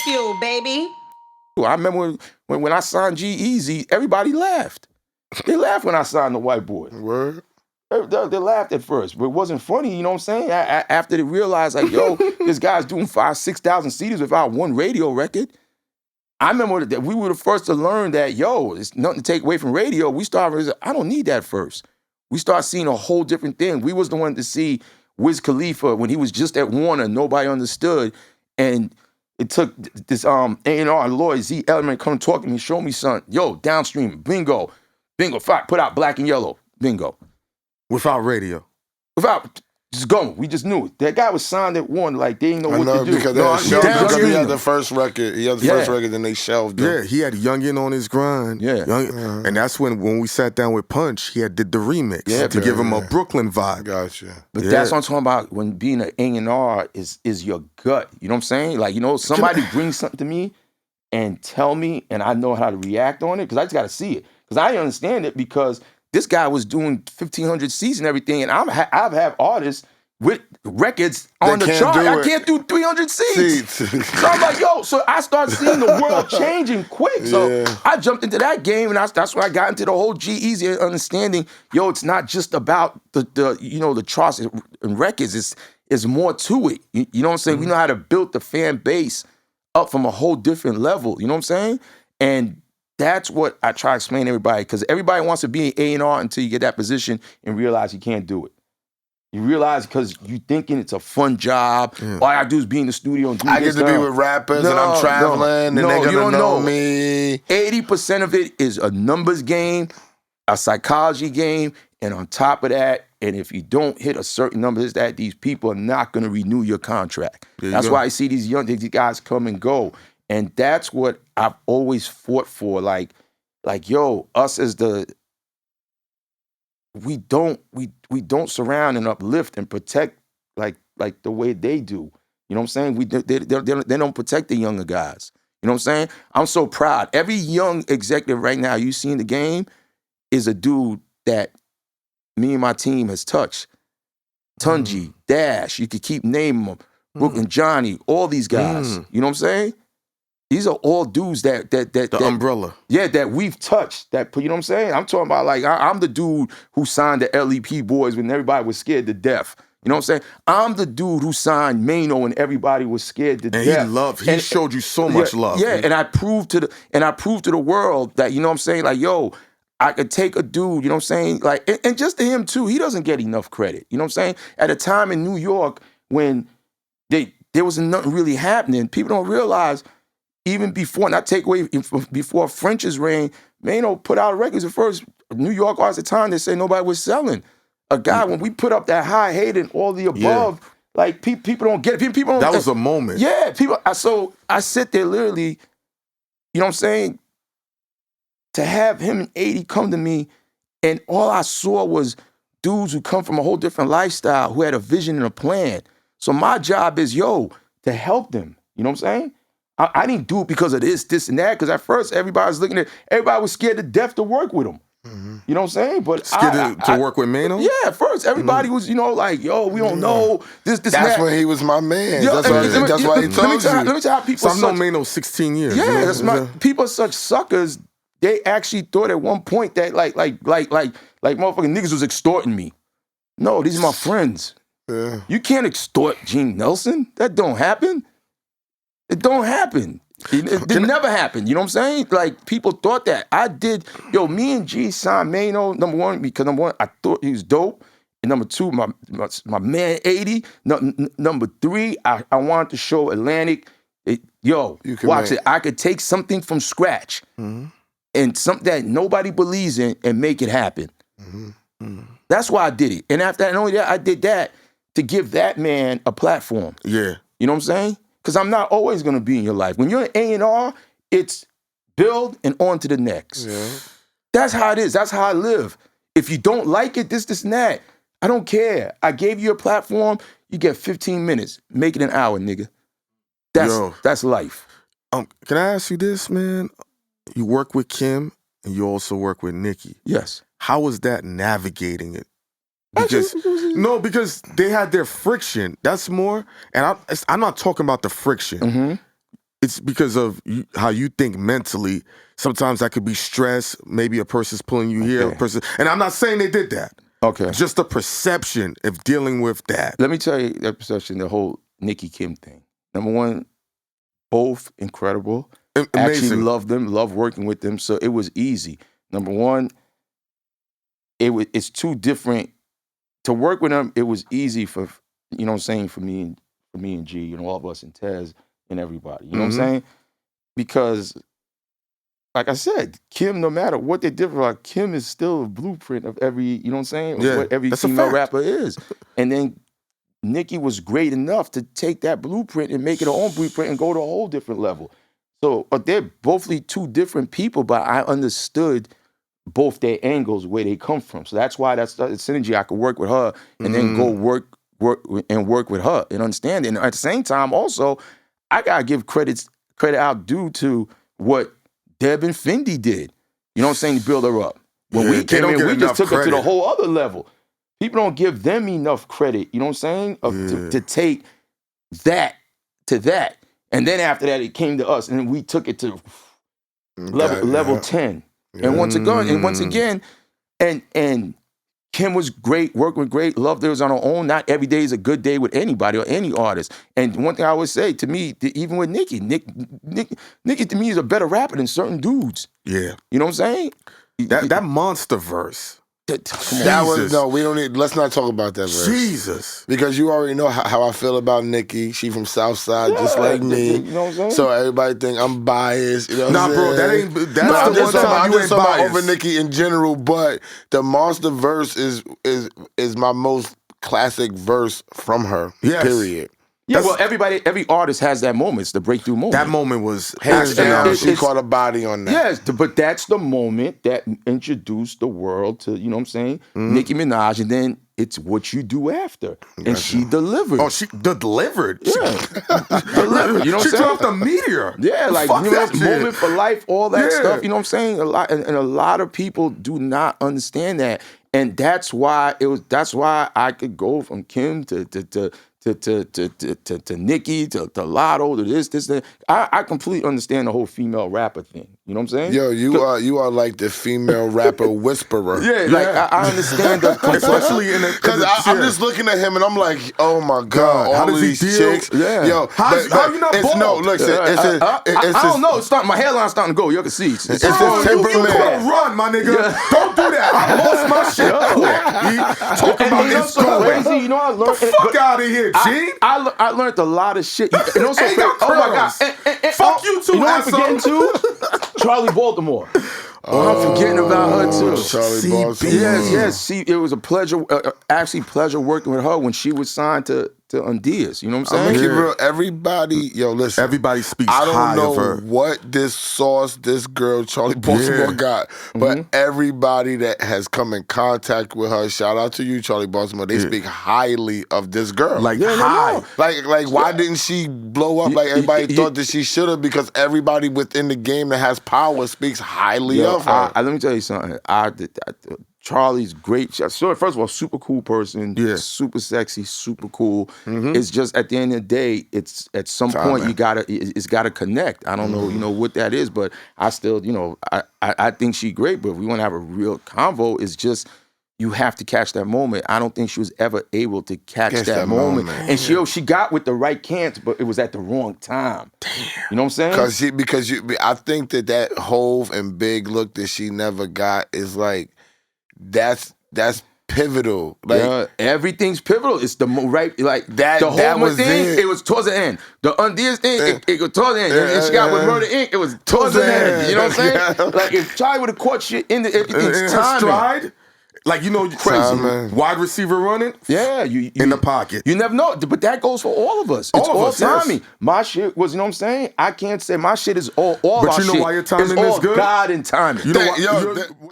Bagfuel, baby. I remember when I signed G-Eazy, everybody laughed. They laughed when I signed the white boy. Word. They laughed at first, but it wasn't funny, you know what I'm saying? After they realized, like, yo, this guy's doing 6,000 CDs without one radio record. I remember that we were the first to learn that, yo, it's nothing to take away from radio. We started, I don't need that first. We started seeing a whole different thing. We was the one to see Wiz Khalifa when he was just at Warner, nobody understood. And it took this A&R lawyer, Z Element, come talk to me, show me something. Yo, downstream, bingo, put out Black and Yellow, bingo. Without radio. Without, just going. We just knew it. That guy was signed at Warner, like they didn't know what to do. Because he had the first record. He had the first record, then they shelved him. Yeah, he had Youngin on his grind. Yeah. And that's when we sat down with Punch, he had did the remix to give him a Brooklyn vibe. Gotcha. But that's what I'm talking about when being an A&R is your gut. You know what I'm saying? Like, you know, somebody brings something to me and tell me, and I know how to react on it, because I just got to see it. Because I understand it, because this guy was doing 1,500 seats and everything, and I've had artists with records on the chart. I can't do 300 seats. So I'm like, yo, so I started seeing the world changing quick. So I jumped into that game, and that's when I got into the whole G-Eazy understanding, yo, it's not just about the charts and records. It's more to it. You know what I'm saying? Mm-hmm. We know how to build the fan base up from a whole different level. You know what I'm saying? And that's what I try to explain to everybody, because everybody wants to be an A&R until you get that position and realize you can't do it. You realize because you thinking it's a fun job. All I gotta do is be in the studio and do I get to be with rappers and I'm traveling and they're gonna know me. 80% of it is a numbers game, a psychology game, and on top of that, and if you don't hit a certain number, these people are not gonna renew your contract. That's why I see these guys come and go. And that's what I've always fought for. Like, yo, us as we don't surround and uplift and protect like the way they do. You know what I'm saying? They don't protect the younger guys. You know what I'm saying? I'm so proud. Every young executive right now you see in the game is a dude that me and my team has touched. Tunji, Dash, you could keep naming them. Brooklyn Johnny, all these guys. You know what I'm saying? These are all dudes that umbrella. Yeah, that we've touched. That, you know what I'm saying? I'm talking about, like, I'm the dude who signed the LEP boys when everybody was scared to death. You know what I'm saying? I'm the dude who signed Maino and everybody was scared to death. He showed you so much love. Yeah, and I proved to the world that, you know what I'm saying, like, yo, I could take a dude, you know what I'm saying? Like, and just to him too, he doesn't get enough credit. You know what I'm saying? At a time in New York when there was nothing really happening, people don't realize. Even before, not take away, before French's reign, Maino put out records. The first New York artists at the time, they say nobody was selling. A guy, when we put up that high hate and all the above, like, people don't get it. People don't. That was a moment. Yeah, people. So I sit there literally, you know what I'm saying, to have him and 80 come to me, and all I saw was dudes who come from a whole different lifestyle, who had a vision and a plan. So my job is, yo, to help them. You know what I'm saying? I didn't do it because of this, and that, because at first everybody was scared to death to work with him. You know what I'm saying? But scared to work with Maino? Yeah, at first everybody was, like, yo, we don't know this. That's when he was my man. Yo, that's why he told you. Let me tell you how people. So I've known Maino 16 years. Yeah, people are such suckers. They actually thought at one point that like motherfucking niggas was extorting me. No, these are my friends. Yeah. You can't extort Gene Nelson. That don't happen. It don't happen. It never happened. You know what I'm saying? Like, people thought that. I did. Yo, me and G signed Maino, number one, because number one, I thought he was dope. And number two, my man 80. Number three, I wanted to show Atlantic, watch it. I could take something from scratch and something that nobody believes in and make it happen. That's why I did it. And after that, not only that, I did that to give that man a platform. Yeah. You know what I'm saying? Because I'm not always going to be in your life. When you're an A&R, it's build and on to the next. Yeah. That's how it is. That's how I live. If you don't like it, this, and that, I don't care. I gave you a platform. You get 15 minutes. Make it an hour, nigga. That's life. Can I ask you this, man? You work with Kim and you also work with Nicki. Yes. How was that navigating it? Because they had their friction. That's more, and I'm not talking about the friction. it's because of how you think mentally. Sometimes that could be stress. Maybe a person's pulling you here, a person, and I'm not saying they did that. Okay. Just the perception of dealing with that. Let me tell you that perception, the whole Nicki Kim thing. Number one, both incredible. Amazing. Actually love them, love working with them, so it was easy. Number one, it's two different. To work with them, it was easy for, you know what I'm saying, for me and G, you know, all of us and Tez and everybody. You know what I'm saying? Because, like I said, Kim, no matter what they differ about, Kim is still a blueprint of every, you know what I'm saying? Yeah, what every female rapper is. And then Nicki was great enough to take that blueprint and make it her own blueprint and go to a whole different level. So they're both two different people, but I understood both their angles, where they come from. So that's why that's the synergy. I could work with her and then go work with her and understand it. And at the same time, also, I gotta give credit out due to what Deb and Fendi did. You know what I'm saying? To build her up. When we came in, we just took her to the whole other level. People don't give them enough credit, you know what I'm saying? To take that to that. And then after that, it came to us, and we took it to level 10. And once again, and Kim was great, working with great, loved her on her own. Not every day is a good day with anybody or any artist. And one thing I always say, to me, even with Nicki to me is a better rapper than certain dudes. Yeah. You know what I'm saying? That monster verse. That was we don't need. Let's not talk about that verse. Jesus, because you already know how I feel about Nicki. She from Southside, just like me. You know what I'm saying? So everybody think I'm biased. You know what I'm bro, saying? that's the one time you ain't biased. Over Nicki in general, but the monster verse is my most classic verse from her. Yes. Period. Yeah, well, every artist has that moment. It's the breakthrough moment. That moment was hands down. She caught a body on that. Yes, but that's the moment that introduced the world to, you know what I'm saying, Nicki Minaj, and then it's what you do after. And she delivered. Oh, she delivered? Yeah. Delivered, you know what I'm saying? She dropped a meteor. Yeah, like, you know, moment for life, all that stuff, you know what I'm saying? And a lot of people do not understand that. And that's why I could go from Kim to Nicki, to Lotto, to this, that. I completely understand the whole female rapper thing. You know what I'm saying? Yo, you are like the female rapper whisperer. Yeah, like I understand the especially in because I'm just looking at him and I'm like, oh my god, how all does these he deal? chicks. Yeah. Yo, how you not bald? No, listen, I don't know. My hairline's starting to go. You can see. It's his you temperament. could run, my nigga. Yeah. Don't do that. I lost my shit. Talk about this so crazy. You know, I learned. The fuck out of here, G. I learned a lot of shit. And also, oh my god, fuck you too, you know what I'm forgetting too? Charlie Baltimore. I'm forgetting about her too. Charlie Baltimore. Yes. See, it was a pleasure, actually pleasure working with her when she was signed to A&Rs. You know what I'm saying? I'm gonna keep it real. Everybody, listen. Everybody speaks I high don't of her. know what this sauce this girl Charlie Baltimore got, but everybody that has come in contact with her, shout out to you, Charlie Baltimore. They speak highly of this girl. Like high. Like why didn't she blow up like everybody thought that she should have? Because everybody within the game that has power speaks highly of her. Let me tell you something. Charlie's great. So first of all, super cool person. Yeah. Super sexy, super cool. It's just at the end of the day, it's at some point it's gotta connect. I don't know, you know, what that is, but I still, you know, I think she's great, but if we want to have a real convo, it's just you have to catch that moment. I don't think she was ever able to catch that moment. And she got with the right cans, but it was at the wrong time. Damn. You know what I'm saying? Because I think that Hove and Big look that she never got is like, that's pivotal. Like everything's pivotal. It's the right, like that. The whole thing. It was towards the end. The A&Rs thing. It was towards the end. And she got with Murder Inc. It was towards the end. You know what I'm saying? Like if Charlie would have caught shit in everything's time. Stride. Like, you know, crazy. Wide receiver running. Yeah, you in the pocket. You never know, but that goes for all of us. It's all timing. Yes. My shit was, you know what I'm saying? I can't say my shit is all. But our you know shit why your timing is good? God and timing. You know why?